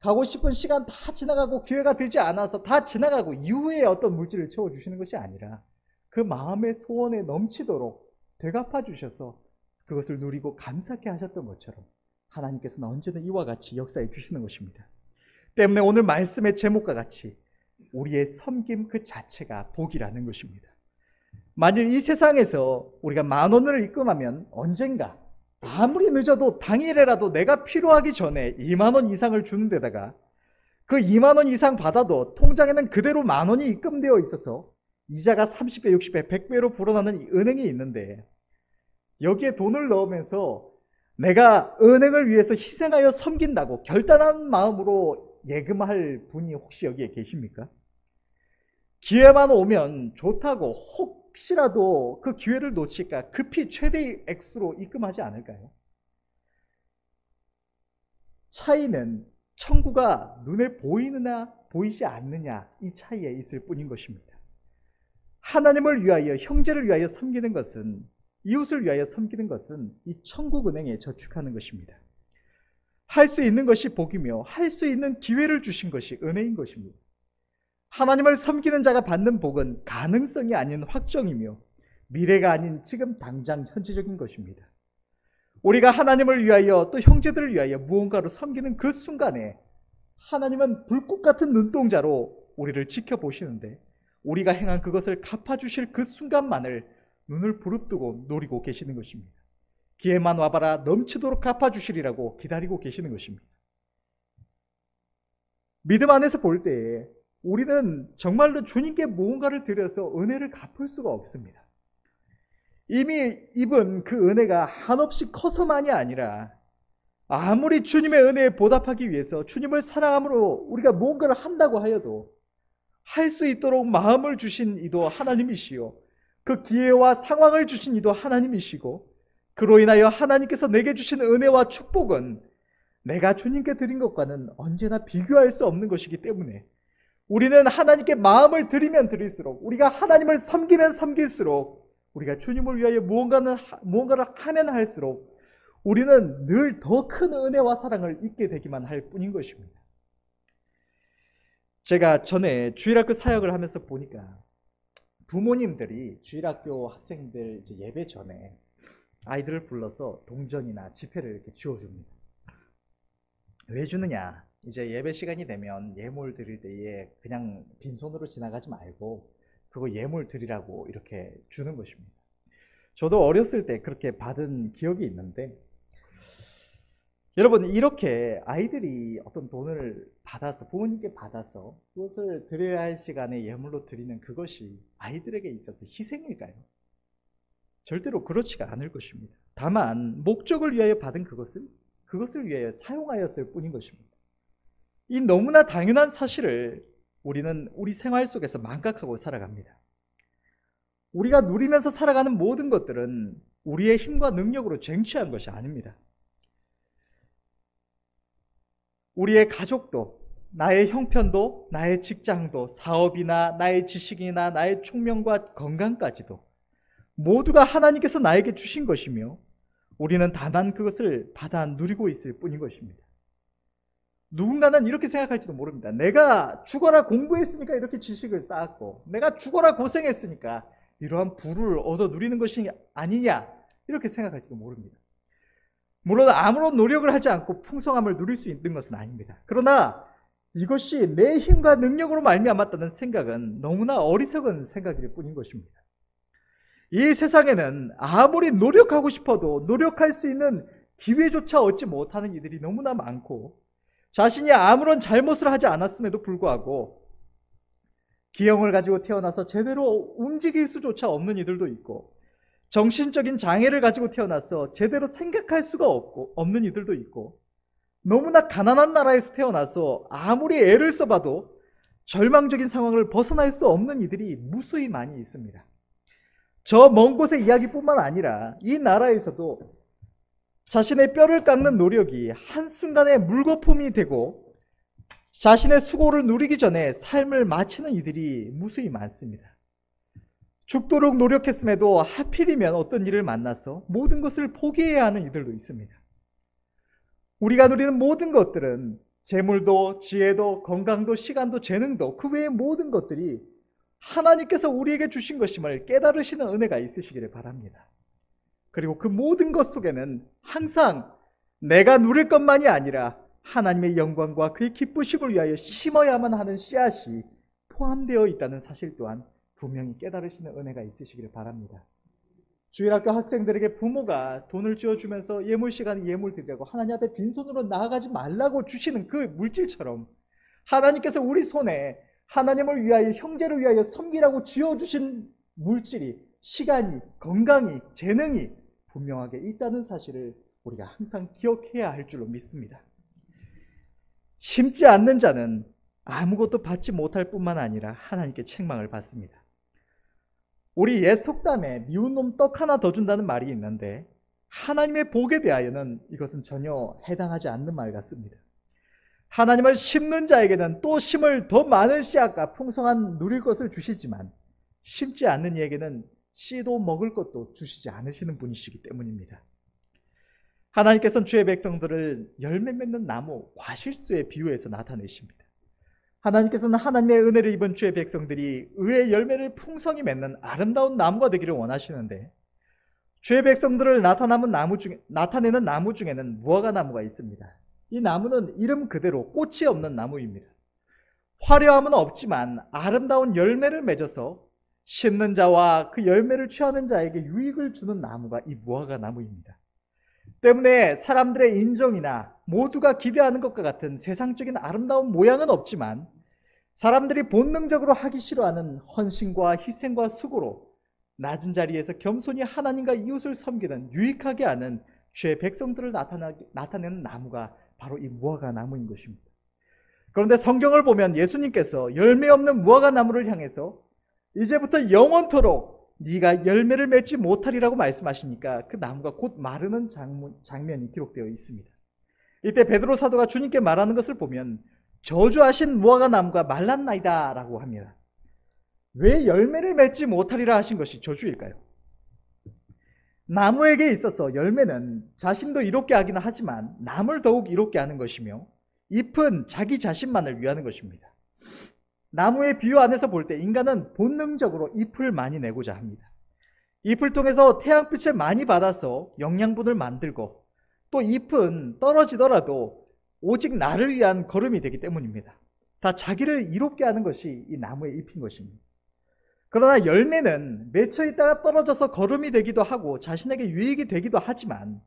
가고 싶은 시간 다 지나가고 기회가 되지 않아서 다 지나가고 이후에 어떤 물질을 채워주시는 것이 아니라 그 마음의 소원에 넘치도록 되갚아 주셔서 그것을 누리고 감사케 하셨던 것처럼 하나님께서는 언제나 이와 같이 역사해 주시는 것입니다. 때문에 오늘 말씀의 제목과 같이 우리의 섬김 그 자체가 복이라는 것입니다. 만일 이 세상에서 우리가 10,000원을 입금하면 언젠가 아무리 늦어도 당일에라도 내가 필요하기 전에 20,000원 이상을 주는 데다가 그 20,000원 이상 받아도 통장에는 그대로 10,000원이 입금되어 있어서 이자가 30배, 60배, 100배로 불어나는 은행이 있는데 여기에 돈을 넣으면서 내가 은행을 위해서 희생하여 섬긴다고 결단한 마음으로 예금할 분이 혹시 여기에 계십니까? 기회만 오면 좋다고 혹시라도 그 기회를 놓칠까 급히 최대의 액수로 입금하지 않을까요? 차이는 천국가 눈에 보이느냐 보이지 않느냐 이 차이에 있을 뿐인 것입니다. 하나님을 위하여, 형제를 위하여 섬기는 것은, 이웃을 위하여 섬기는 것은 이 천국은행에 저축하는 것입니다. 할 수 있는 것이 복이며 할 수 있는 기회를 주신 것이 은혜인 것입니다. 하나님을 섬기는 자가 받는 복은 가능성이 아닌 확정이며 미래가 아닌 지금 당장 현재적인 것입니다. 우리가 하나님을 위하여 또 형제들을 위하여 무언가로 섬기는 그 순간에 하나님은 불꽃 같은 눈동자로 우리를 지켜보시는데 우리가 행한 그것을 갚아주실 그 순간만을 눈을 부릅뜨고 노리고 계시는 것입니다. 기회만 와봐라 넘치도록 갚아주시리라고 기다리고 계시는 것입니다. 믿음 안에서 볼 때에 우리는 정말로 주님께 무언가를 드려서 은혜를 갚을 수가 없습니다. 이미 입은 그 은혜가 한없이 커서만이 아니라 아무리 주님의 은혜에 보답하기 위해서 주님을 사랑함으로 우리가 무언가를 한다고 하여도 할 수 있도록 마음을 주신 이도 하나님이시요, 그 기회와 상황을 주신 이도 하나님이시고, 그로 인하여 하나님께서 내게 주신 은혜와 축복은 내가 주님께 드린 것과는 언제나 비교할 수 없는 것이기 때문에 우리는 하나님께 마음을 드리면 드릴수록, 우리가 하나님을 섬기면 섬길수록, 우리가 주님을 위하여 무언가를 하면 할수록 우리는 늘 더 큰 은혜와 사랑을 잊게 되기만 할 뿐인 것입니다. 제가 전에 주일학교 사역을 하면서 보니까 부모님들이 주일학교 학생들 예배 전에 아이들을 불러서 동전이나 지폐를 이렇게 쥐어줍니다. 왜 주느냐? 이제 예배 시간이 되면 예물 드릴 때에 그냥 빈손으로 지나가지 말고 그거 예물 드리라고 이렇게 주는 것입니다. 저도 어렸을 때 그렇게 받은 기억이 있는데, 여러분, 이렇게 아이들이 어떤 돈을 받아서, 부모님께 받아서 그것을 드려야 할 시간에 예물로 드리는 그것이 아이들에게 있어서 희생일까요? 절대로 그렇지가 않을 것입니다. 다만 목적을 위하여 받은 그것을 위하여 사용하였을 뿐인 것입니다. 이 너무나 당연한 사실을 우리는 우리 생활 속에서 망각하고 살아갑니다. 우리가 누리면서 살아가는 모든 것들은 우리의 힘과 능력으로 쟁취한 것이 아닙니다. 우리의 가족도, 나의 형편도, 나의 직장도, 사업이나 나의 지식이나 나의 총명과 건강까지도 모두가 하나님께서 나에게 주신 것이며 우리는 다만 그것을 받아 누리고 있을 뿐인 것입니다. 누군가는 이렇게 생각할지도 모릅니다. 내가 죽어라 공부했으니까 이렇게 지식을 쌓았고, 내가 죽어라 고생했으니까 이러한 부를 얻어 누리는 것이 아니냐, 이렇게 생각할지도 모릅니다. 물론 아무런 노력을 하지 않고 풍성함을 누릴 수 있는 것은 아닙니다. 그러나 이것이 내 힘과 능력으로 말미암았다는 생각은 너무나 어리석은 생각일 뿐인 것입니다. 이 세상에는 아무리 노력하고 싶어도 노력할 수 있는 기회조차 얻지 못하는 이들이 너무나 많고, 자신이 아무런 잘못을 하지 않았음에도 불구하고 기형을 가지고 태어나서 제대로 움직일 수조차 없는 이들도 있고, 정신적인 장애를 가지고 태어나서 제대로 생각할 수가 없는 이들도 있고, 너무나 가난한 나라에서 태어나서 아무리 애를 써봐도 절망적인 상황을 벗어날 수 없는 이들이 무수히 많이 있습니다. 저 먼 곳의 이야기뿐만 아니라 이 나라에서도 자신의 뼈를 깎는 노력이 한순간에 물거품이 되고 자신의 수고를 누리기 전에 삶을 마치는 이들이 무수히 많습니다. 죽도록 노력했음에도 하필이면 어떤 일을 만나서 모든 것을 포기해야 하는 이들도 있습니다. 우리가 누리는 모든 것들은 재물도, 지혜도, 건강도, 시간도, 재능도, 그 외의 모든 것들이 하나님께서 우리에게 주신 것임을 깨달으시는 은혜가 있으시기를 바랍니다. 그리고 그 모든 것 속에는 항상 내가 누릴 것만이 아니라 하나님의 영광과 그의 기쁘심을 위하여 심어야만 하는 씨앗이 포함되어 있다는 사실 또한 분명히 깨달으시는 은혜가 있으시기를 바랍니다. 주일학교 학생들에게 부모가 돈을 쥐어주면서 예물 시간에 예물 드리라고 하나님 앞에 빈손으로 나아가지 말라고 주시는 그 물질처럼, 하나님께서 우리 손에 하나님을 위하여, 형제를 위하여 섬기라고 쥐어주신 물질이, 시간이, 건강이, 재능이 분명하게 있다는 사실을 우리가 항상 기억해야 할 줄로 믿습니다. 심지 않는 자는 아무것도 받지 못할 뿐만 아니라 하나님께 책망을 받습니다. 우리 옛 속담에 미운 놈 떡 하나 더 준다는 말이 있는데, 하나님의 복에 대하여는 이것은 전혀 해당하지 않는 말 같습니다. 하나님은 심는 자에게는 또 심을 더 많은 씨앗과 풍성한 누릴 것을 주시지만, 심지 않는 이에게는 씨도 먹을 것도 주시지 않으시는 분이시기 때문입니다. 하나님께서는 주의 백성들을 열매 맺는 나무, 과실수에 비유해서 나타내십니다. 하나님께서는 하나님의 은혜를 입은 주의 백성들이 의의 열매를 풍성히 맺는 아름다운 나무가 되기를 원하시는데, 주의 백성들을 나타내는 나무 중에는 무화과 나무가 있습니다. 이 나무는 이름 그대로 꽃이 없는 나무입니다. 화려함은 없지만 아름다운 열매를 맺어서 심는 자와 그 열매를 취하는 자에게 유익을 주는 나무가 이 무화과 나무입니다. 때문에 사람들의 인정이나 모두가 기대하는 것과 같은 세상적인 아름다운 모양은 없지만, 사람들이 본능적으로 하기 싫어하는 헌신과 희생과 수고로 낮은 자리에서 겸손히 하나님과 이웃을 섬기는 유익하게 하는 주의 백성들을 나타내는 나무가 바로 이 무화과 나무인 것입니다. 그런데 성경을 보면 예수님께서 열매 없는 무화과 나무를 향해서 이제부터 영원토록 네가 열매를 맺지 못하리라고 말씀하시니까 그 나무가 곧 마르는 장면이 기록되어 있습니다. 이때 베드로 사도가 주님께 말하는 것을 보면 저주하신 무화과 나무가 말랐나이다 라고 합니다. 왜 열매를 맺지 못하리라 하신 것이 저주일까요? 나무에게 있어서 열매는 자신도 이롭게 하기는 하지만 남을 더욱 이롭게 하는 것이며 잎은 자기 자신만을 위하는 것입니다. 나무의 비유 안에서 볼 때 인간은 본능적으로 잎을 많이 내고자 합니다. 잎을 통해서 태양빛을 많이 받아서 영양분을 만들고 또 잎은 떨어지더라도 오직 나를 위한 거름이 되기 때문입니다. 다 자기를 이롭게 하는 것이 이 나무의 잎인 것입니다. 그러나 열매는 맺혀 있다가 떨어져서 거름이 되기도 하고 자신에게 유익이 되기도 하지만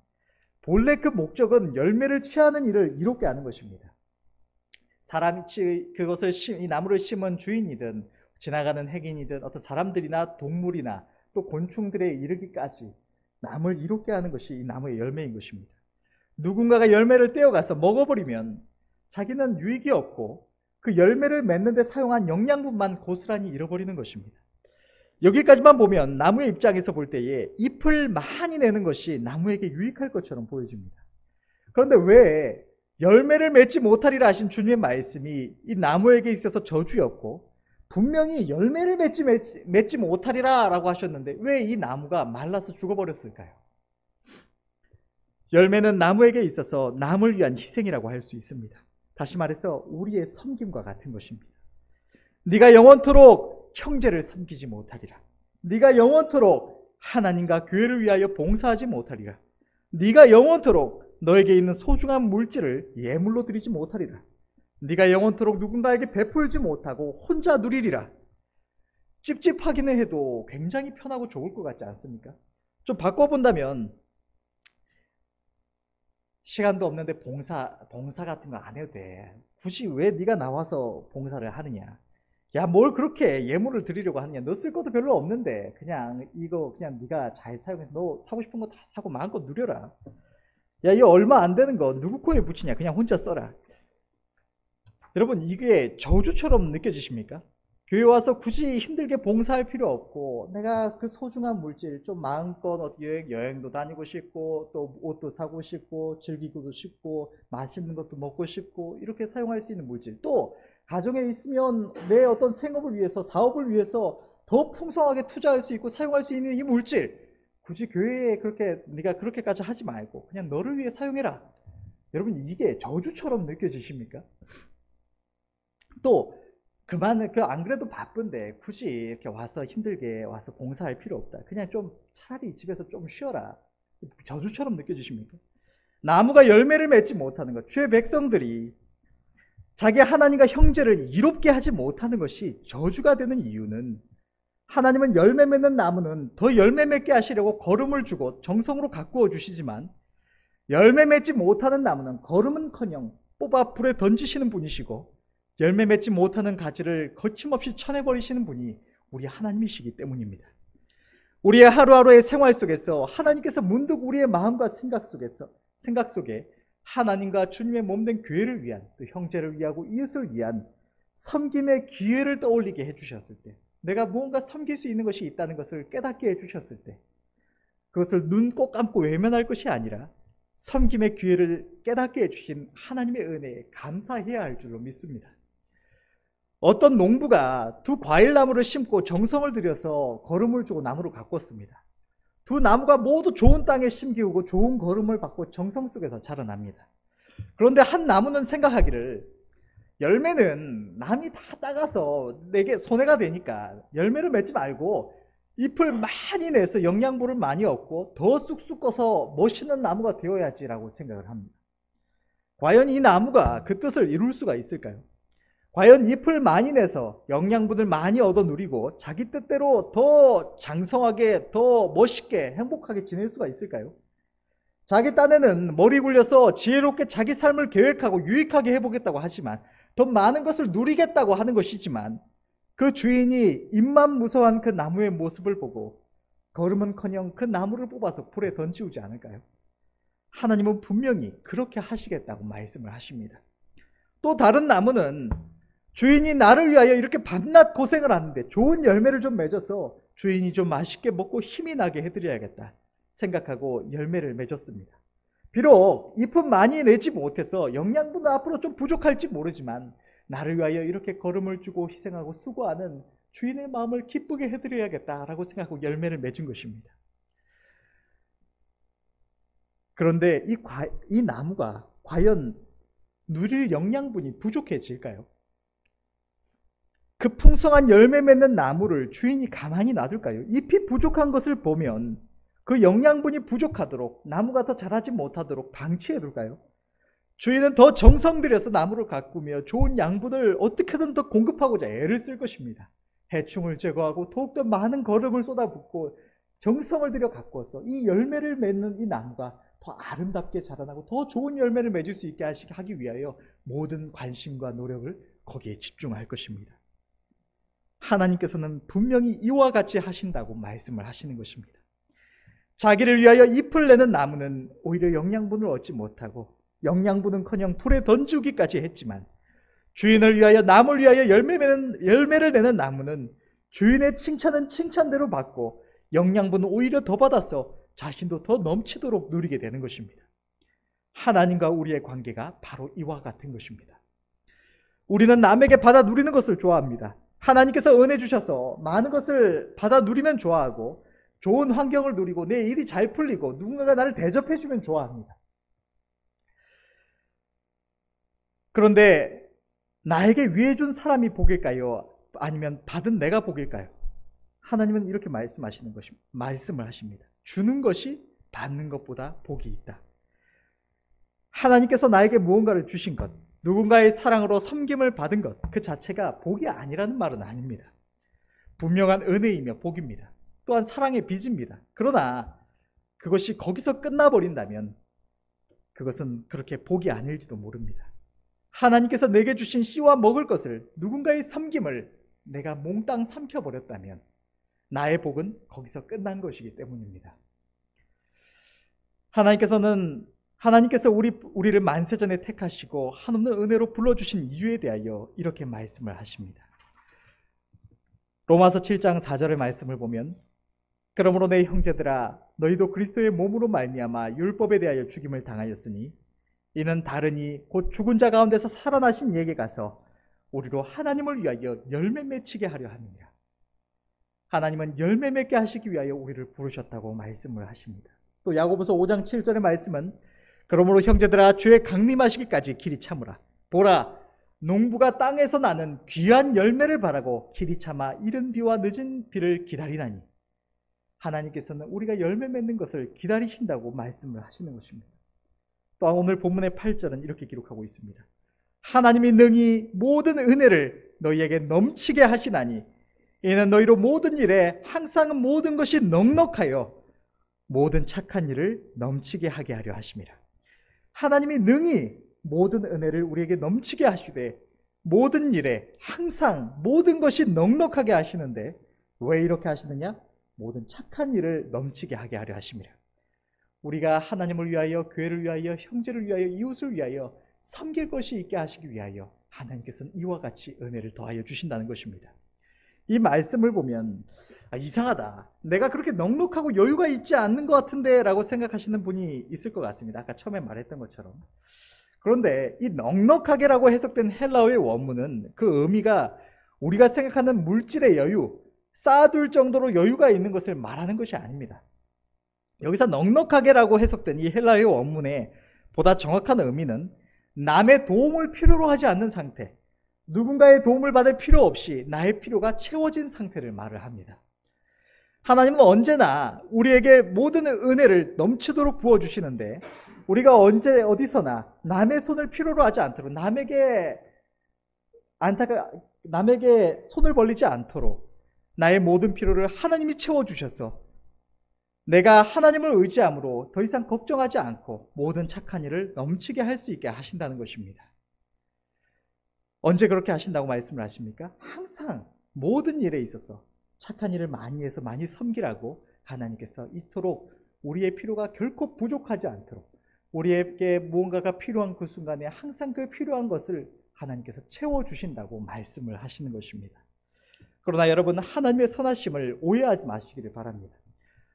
본래 그 목적은 열매를 취하는 일을 이롭게 하는 것입니다. 사람이 이 나무를 심은 주인이든 지나가는 행인이든 어떤 사람들이나 동물이나 또 곤충들에 이르기까지 남을 이롭게 하는 것이 이 나무의 열매인 것입니다. 누군가가 열매를 떼어가서 먹어버리면 자기는 유익이 없고 그 열매를 맺는 데 사용한 영양분만 고스란히 잃어버리는 것입니다. 여기까지만 보면 나무의 입장에서 볼 때에 잎을 많이 내는 것이 나무에게 유익할 것처럼 보여집니다. 그런데 왜 열매를 맺지 못하리라 하신 주님의 말씀이 이 나무에게 있어서 저주였고 분명히 열매를 맺지 못하리라 라고 하셨는데 왜 이 나무가 말라서 죽어버렸을까요? 열매는 나무에게 있어서 남을 위한 희생이라고 할 수 있습니다. 다시 말해서 우리의 섬김과 같은 것입니다. 네가 영원토록 형제를 섬기지 못하리라. 네가 영원토록 하나님과 교회를 위하여 봉사하지 못하리라. 네가 영원토록 너에게 있는 소중한 물질을 예물로 드리지 못하리라. 네가 영원토록 누군가에게 베풀지 못하고 혼자 누리리라. 찝찝하기는 해도 굉장히 편하고 좋을 것 같지 않습니까? 좀 바꿔본다면 시간도 없는데 봉사 같은 거 안 해도 돼. 굳이 왜 네가 나와서 봉사를 하느냐? 야, 뭘 그렇게 예물을 드리려고 하느냐? 너 쓸 것도 별로 없는데 그냥 이거 그냥 네가 잘 사용해서 너 사고 싶은 거 다 사고 마음껏 누려라. 야, 이거 얼마 안 되는 거 누구 코에 붙이냐? 그냥 혼자 써라. 여러분, 이게 저주처럼 느껴지십니까? 교회 와서 굳이 힘들게 봉사할 필요 없고 내가 그 소중한 물질 좀 마음껏 여행도 다니고 싶고 또 옷도 사고 싶고 즐기고도 싶고 맛있는 것도 먹고 싶고 이렇게 사용할 수 있는 물질, 또 가정에 있으면 내 어떤 생업을 위해서 사업을 위해서 더 풍성하게 투자할 수 있고 사용할 수 있는 이 물질, 굳이 교회에 네가 그렇게까지 하지 말고 그냥 너를 위해 사용해라. 여러분, 이게 저주처럼 느껴지십니까? 또 안 그래도 바쁜데 굳이 이렇게 와서 힘들게 와서 봉사할 필요 없다. 그냥 좀 차라리 집에서 좀 쉬어라. 저주처럼 느껴지십니까? 나무가 열매를 맺지 못하는 것, 주의 백성들이 자기 하나님과 형제를 이롭게 하지 못하는 것이 저주가 되는 이유는 하나님은 열매 맺는 나무는 더 열매 맺게 하시려고 거름을 주고 정성으로 가꾸어 주시지만 열매 맺지 못하는 나무는 거름은커녕 뽑아 불에 던지시는 분이시고 열매 맺지 못하는 가지를 거침없이 쳐내버리시는 분이 우리 하나님이시기 때문입니다. 우리의 하루하루의 생활 속에서 하나님께서 문득 우리의 마음과 생각 속에 하나님과 주님의 몸된 교회를 위한, 또 형제를 위하고 이웃을 위한 섬김의 기회를 떠올리게 해주셨을 때, 내가 무언가 섬길 수 있는 것이 있다는 것을 깨닫게 해주셨을 때, 그것을 눈 꼭 감고 외면할 것이 아니라 섬김의 기회를 깨닫게 해주신 하나님의 은혜에 감사해야 할 줄로 믿습니다. 어떤 농부가 두 과일나무를 심고 정성을 들여서 거름을 주고 나무로 가꿨습니다. 두 나무가 모두 좋은 땅에 심기우고 좋은 거름을 받고 정성 속에서 자라납니다. 그런데 한 나무는 생각하기를 열매는 남이 다 따가서 내게 손해가 되니까 열매를 맺지 말고 잎을 많이 내서 영양분을 많이 얻고 더 쑥쑥 커서 멋있는 나무가 되어야지라고 생각을 합니다. 과연 이 나무가 그 뜻을 이룰 수가 있을까요? 과연 잎을 많이 내서 영양분을 많이 얻어 누리고 자기 뜻대로 더 장성하게, 더 멋있게, 행복하게 지낼 수가 있을까요? 자기 딴에는 머리 굴려서 지혜롭게 자기 삶을 계획하고 유익하게 해보겠다고 하지만 더 많은 것을 누리겠다고 하는 것이지만 그 주인이 입만 무서워한 그 나무의 모습을 보고 걸음은커녕 그 나무를 뽑아서 불에 던지우지 않을까요? 하나님은 분명히 그렇게 하시겠다고 말씀을 하십니다. 또 다른 나무는 주인이 나를 위하여 이렇게 밤낮 고생을 하는데 좋은 열매를 좀 맺어서 주인이 좀 맛있게 먹고 힘이 나게 해드려야겠다 생각하고 열매를 맺었습니다. 비록 잎은 많이 내지 못해서 영양분은 앞으로 좀 부족할지 모르지만 나를 위하여 이렇게 걸음을 주고 희생하고 수고하는 주인의 마음을 기쁘게 해드려야겠다라고 생각하고 열매를 맺은 것입니다. 그런데 이 나무가 과연 누릴 영양분이 부족해질까요? 그 풍성한 열매 맺는 나무를 주인이 가만히 놔둘까요? 잎이 부족한 것을 보면 그 영양분이 부족하도록 나무가 더 자라지 못하도록 방치해둘까요? 주인은 더 정성 들여서 나무를 가꾸며 좋은 양분을 어떻게든 더 공급하고자 애를 쓸 것입니다. 해충을 제거하고 더욱더 많은 거름을 쏟아붓고 정성을 들여 가꾸어서 이 열매를 맺는 이 나무가 더 아름답게 자라나고 더 좋은 열매를 맺을 수 있게 하기 위하여 모든 관심과 노력을 거기에 집중할 것입니다. 하나님께서는 분명히 이와 같이 하신다고 말씀을 하시는 것입니다. 자기를 위하여 잎을 내는 나무는 오히려 영양분을 얻지 못하고 영양분은커녕 불에 던지기까지 했지만 주인을 위하여 나무를 위하여 열매를 내는 나무는 주인의 칭찬은 칭찬대로 받고 영양분은 오히려 더 받아서 자신도 더 넘치도록 누리게 되는 것입니다. 하나님과 우리의 관계가 바로 이와 같은 것입니다. 우리는 남에게 받아 누리는 것을 좋아합니다. 하나님께서 은혜 주셔서 많은 것을 받아 누리면 좋아하고 좋은 환경을 누리고 내 일이 잘 풀리고 누군가가 나를 대접해 주면 좋아합니다. 그런데 나에게 위해 준 사람이 복일까요? 아니면 받은 내가 복일까요? 하나님은 이렇게 말씀을 하십니다. 주는 것이 받는 것보다 복이 있다. 하나님께서 나에게 무언가를 주신 것, 누군가의 사랑으로 섬김을 받은 것, 그 자체가 복이 아니라는 말은 아닙니다. 분명한 은혜이며 복입니다. 또한 사랑의 빚입니다. 그러나 그것이 거기서 끝나버린다면 그것은 그렇게 복이 아닐지도 모릅니다. 하나님께서 내게 주신 씨와 먹을 것을, 누군가의 섬김을 내가 몽땅 삼켜버렸다면 나의 복은 거기서 끝난 것이기 때문입니다. 하나님께서 우리를 만세전에 택하시고 한없는 은혜로 불러주신 이유에 대하여 이렇게 말씀을 하십니다. 로마서 7장 4절의 말씀을 보면 그러므로 내 형제들아 너희도 그리스도의 몸으로 말미암아 율법에 대하여 죽임을 당하였으니 이는 다르니 곧 죽은 자 가운데서 살아나신 이에게 가서 우리로 하나님을 위하여 열매 맺히게 하려 함이니라. 하나님은 열매 맺게 하시기 위하여 우리를 부르셨다고 말씀을 하십니다. 또 야고보서 5장 7절의 말씀은 그러므로 형제들아 주의 강림하시기까지 길이 참으라. 보라 농부가 땅에서 나는 귀한 열매를 바라고 길이 참아 이른 비와 늦은 비를 기다리나니 하나님께서는 우리가 열매 맺는 것을 기다리신다고 말씀을 하시는 것입니다. 또한 오늘 본문의 8절은 이렇게 기록하고 있습니다. 하나님이 능히 모든 은혜를 너희에게 넘치게 하시나니 이는 너희로 모든 일에 항상 모든 것이 넉넉하여 모든 착한 일을 넘치게 하게 하려 하심이라. 하나님이 능히 모든 은혜를 우리에게 넘치게 하시되 모든 일에 항상 모든 것이 넉넉하게 하시는데 왜 이렇게 하시느냐? 모든 착한 일을 넘치게 하게 하려 하심이라. 우리가 하나님을 위하여, 교회를 위하여, 형제를 위하여, 이웃을 위하여 섬길 것이 있게 하시기 위하여 하나님께서는 이와 같이 은혜를 더하여 주신다는 것입니다. 이 말씀을 보면 이상하다, 내가 그렇게 넉넉하고 여유가 있지 않는 것 같은데 라고 생각하시는 분이 있을 것 같습니다. 아까 처음에 말했던 것처럼. 그런데 이 넉넉하게라고 해석된 헬라어의 원문은 그 의미가 우리가 생각하는 물질의 여유, 쌓아둘 정도로 여유가 있는 것을 말하는 것이 아닙니다. 여기서 넉넉하게라고 해석된 이 헬라어의 원문의 보다 정확한 의미는 남의 도움을 필요로 하지 않는 상태, 누군가의 도움을 받을 필요 없이 나의 필요가 채워진 상태를 말을 합니다. 하나님은 언제나 우리에게 모든 은혜를 넘치도록 부어주시는데 우리가 언제 어디서나 남의 손을 필요로 하지 않도록 남에게 손을 벌리지 않도록 나의 모든 필요를 하나님이 채워주셔서 내가 하나님을 의지함으로 더 이상 걱정하지 않고 모든 착한 일을 넘치게 할 수 있게 하신다는 것입니다. 언제 그렇게 하신다고 말씀을 하십니까? 항상 모든 일에 있어서 착한 일을 많이 해서 많이 섬기라고 하나님께서 이토록 우리의 필요가 결코 부족하지 않도록, 우리에게 무언가가 필요한 그 순간에 항상 그 필요한 것을 하나님께서 채워주신다고 말씀을 하시는 것입니다. 그러나 여러분, 하나님의 선하심을 오해하지 마시기를 바랍니다.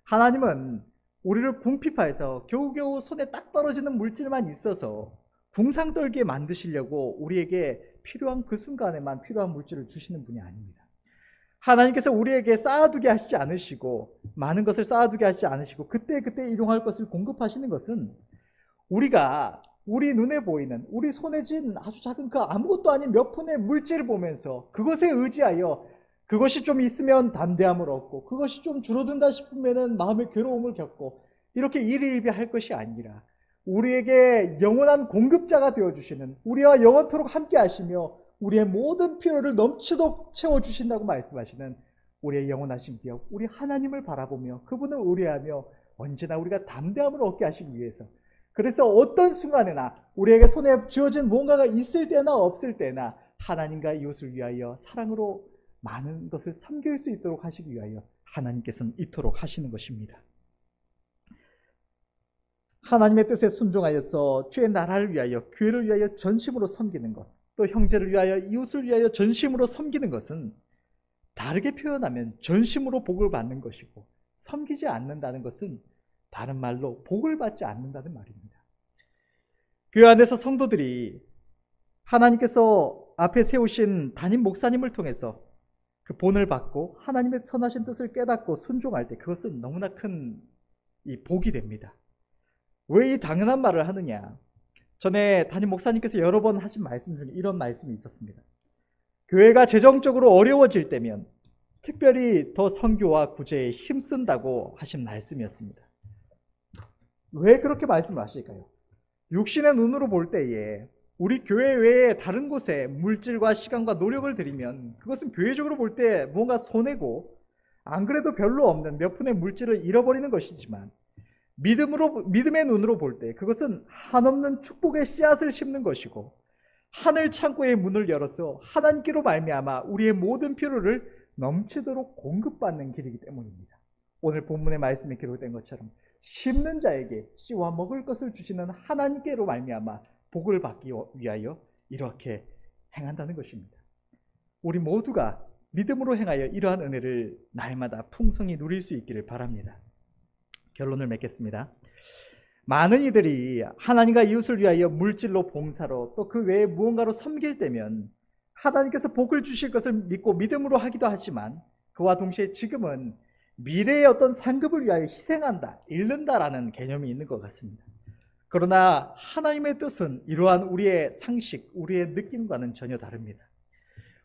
하나님은 우리를 궁핍해서 겨우겨우 손에 딱 떨어지는 물질만 있어서 궁상 떨게 만드시려고 우리에게 필요한 그 순간에만 필요한 물질을 주시는 분이 아닙니다. 하나님께서 우리에게 쌓아두게 하시지 않으시고, 많은 것을 쌓아두게 하시지 않으시고, 그때그때 일용할 것을 공급하시는 것은 우리가 우리 눈에 보이는, 우리 손에 쥔 아주 작은 그 아무것도 아닌 몇 푼의 물질을 보면서 그것에 의지하여 그것이 좀 있으면 담대함을 얻고, 그것이 좀 줄어든다 싶으면 마음의 괴로움을 겪고, 이렇게 일희일비할 것이 아니라 우리에게 영원한 공급자가 되어주시는, 우리와 영원토록 함께 하시며 우리의 모든 필요를 넘치도록 채워주신다고 말씀하시는 우리의 영원하신 기업, 우리 하나님을 바라보며 그분을 의뢰하며 언제나 우리가 담대함을 얻게 하시기 위해서, 그래서 어떤 순간에나 우리에게 손에 쥐어진 무언가가 있을 때나 없을 때나 하나님과 이웃을 위하여 사랑으로 많은 것을 섬길 수 있도록 하시기 위하여 하나님께서는 이토록 하시는 것입니다. 하나님의 뜻에 순종하여서 주의 나라를 위하여, 교회를 위하여 전심으로 섬기는 것, 또 형제를 위하여, 이웃을 위하여 전심으로 섬기는 것은 다르게 표현하면 전심으로 복을 받는 것이고, 섬기지 않는다는 것은 다른 말로 복을 받지 않는다는 말입니다. 교회 안에서 성도들이 하나님께서 앞에 세우신 담임 목사님을 통해서 그 본을 받고 하나님의 선하신 뜻을 깨닫고 순종할 때 그것은 너무나 큰 이 복이 됩니다. 왜 이 당연한 말을 하느냐? 전에 담임 목사님께서 여러 번 하신 말씀 중에 이런 말씀이 있었습니다. 교회가 재정적으로 어려워질 때면 특별히 더 선교와 구제에 힘쓴다고 하신 말씀이었습니다. 왜 그렇게 말씀을 하실까요? 육신의 눈으로 볼 때에 우리 교회 외에 다른 곳에 물질과 시간과 노력을 들이면 그것은 교회적으로 볼 때 뭔가 손해고, 안 그래도 별로 없는 몇 푼의 물질을 잃어버리는 것이지만, 믿음의 눈으로 볼 때 그것은 한없는 축복의 씨앗을 심는 것이고, 하늘 창고의 문을 열어서 하나님께로 말미암아 우리의 모든 필요를 넘치도록 공급받는 길이기 때문입니다. 오늘 본문의 말씀에 기록된 것처럼 심는 자에게 씨와 먹을 것을 주시는 하나님께로 말미암아 복을 받기 위하여 이렇게 행한다는 것입니다. 우리 모두가 믿음으로 행하여 이러한 은혜를 날마다 풍성히 누릴 수 있기를 바랍니다. 결론을 맺겠습니다. 많은 이들이 하나님과 이웃을 위하여 물질로, 봉사로, 또 그 외에 무언가로 섬길 때면 하나님께서 복을 주실 것을 믿고 믿음으로 하기도 하지만, 그와 동시에 지금은 미래의 어떤 상급을 위하여 희생한다, 잃는다라는 개념이 있는 것 같습니다. 그러나 하나님의 뜻은 이러한 우리의 상식, 우리의 느낌과는 전혀 다릅니다.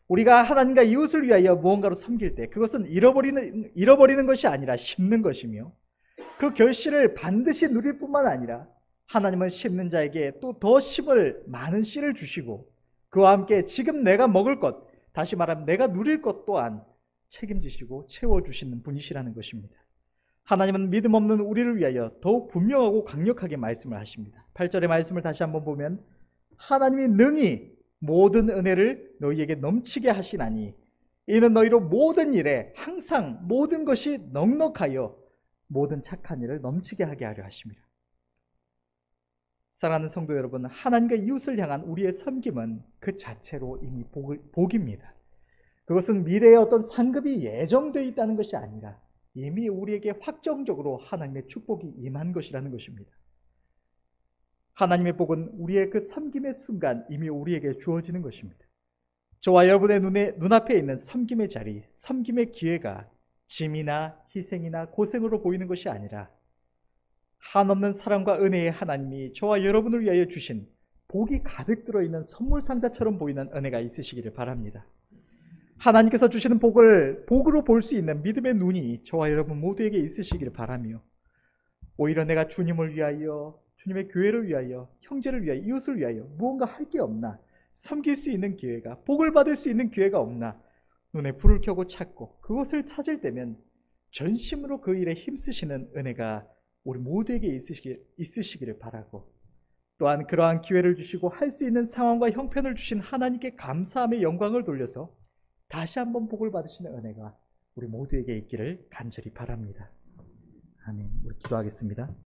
우리가 하나님과 이웃을 위하여 무언가로 섬길 때 그것은 잃어버리는 것이 아니라 심는 것이며, 그 결실을 반드시 누릴 뿐만 아니라 하나님은 심는 자에게 또 더 많은 씨를 주시고, 그와 함께 지금 내가 먹을 것, 다시 말하면 내가 누릴 것 또한 책임지시고 채워주시는 분이시라는 것입니다. 하나님은 믿음 없는 우리를 위하여 더욱 분명하고 강력하게 말씀을 하십니다. 8절의 말씀을 다시 한번 보면, 하나님이 능히 모든 은혜를 너희에게 넘치게 하시나니 이는 너희로 모든 일에 항상 모든 것이 넉넉하여 모든 착한 일을 넘치게 하게 하려 하십니다. 사랑하는 성도 여러분, 하나님과 이웃을 향한 우리의 섬김은 그 자체로 이미 복입니다. 그것은 미래의 어떤 상급이 예정되어 있다는 것이 아니라 이미 우리에게 확정적으로 하나님의 축복이 임한 것이라는 것입니다. 하나님의 복은 우리의 그 섬김의 순간 이미 우리에게 주어지는 것입니다. 저와 여러분의 눈앞에 있는 섬김의 자리, 섬김의 기회가 짐이나 희생이나 고생으로 보이는 것이 아니라 한없는 사랑과 은혜의 하나님이 저와 여러분을 위하여 주신 복이 가득 들어있는 선물 상자처럼 보이는 은혜가 있으시기를 바랍니다. 하나님께서 주시는 복을 복으로 볼 수 있는 믿음의 눈이 저와 여러분 모두에게 있으시기를 바라며, 오히려 내가 주님을 위하여, 주님의 교회를 위하여, 형제를 위하여, 이웃을 위하여 무언가 할 게 없나, 섬길 수 있는 기회가, 복을 받을 수 있는 기회가 없나 눈에 불을 켜고 찾고, 그것을 찾을 때면 전심으로 그 일에 힘쓰시는 은혜가 우리 모두에게 있으시기를 바라고, 또한 그러한 기회를 주시고 할 수 있는 상황과 형편을 주신 하나님께 감사함의 영광을 돌려서 다시 한번 복을 받으시는 은혜가 우리 모두에게 있기를 간절히 바랍니다. 아멘. 우리 기도하겠습니다.